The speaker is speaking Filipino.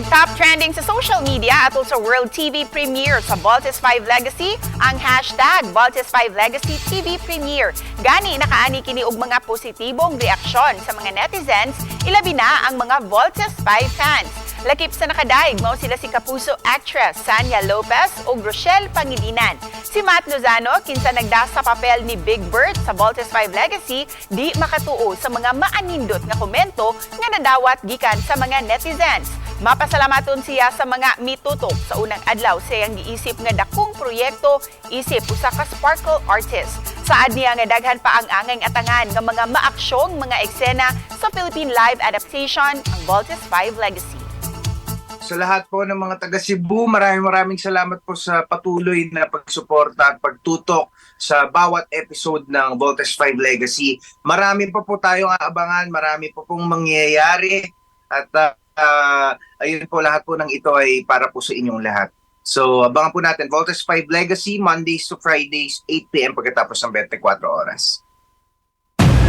Nag-top trending sa social media at sa World TV premiere sa Voltes 5 Legacy ang hashtag Voltes 5 Legacy TV Premiere. Gani nakaani kini og mga positibong reaksyon sa mga netizens, ilabi na ang mga Voltes 5 fans. Lakip sa nakadaig mao sila si Kapuso actress Sanya Lopez ug Rochelle Pangilinan. Si Matt Lozano kinsa nagda sa papel ni Big Bert sa Voltes 5 Legacy, di makatuo sa mga maanindot nga komento nga nadawat gikan sa mga netizens. Mapasalamaton siya sa mga mitutok sa unang adlaw siyang giisip nga dakong proyekto isip usa ka sparkle artist. Saad niya nga daghan pa ang angay atangan nga mga maaksyong mga eksena sa Philippine live adaptation ang Voltes 5 Legacy. Sa lahat po ng mga taga Cebu, maraming salamat po sa patuloy na pagsuporta at pagtutok sa bawat episode ng Voltes 5 Legacy. Marami pa po tayong aabangan, marami po pong mangyayari at ayun po, lahat po ng ito ay para po sa inyong lahat. So abangan po natin Voltes 5 Legacy, Mondays to Fridays, 8 p.m. pagkatapos ng 24 oras.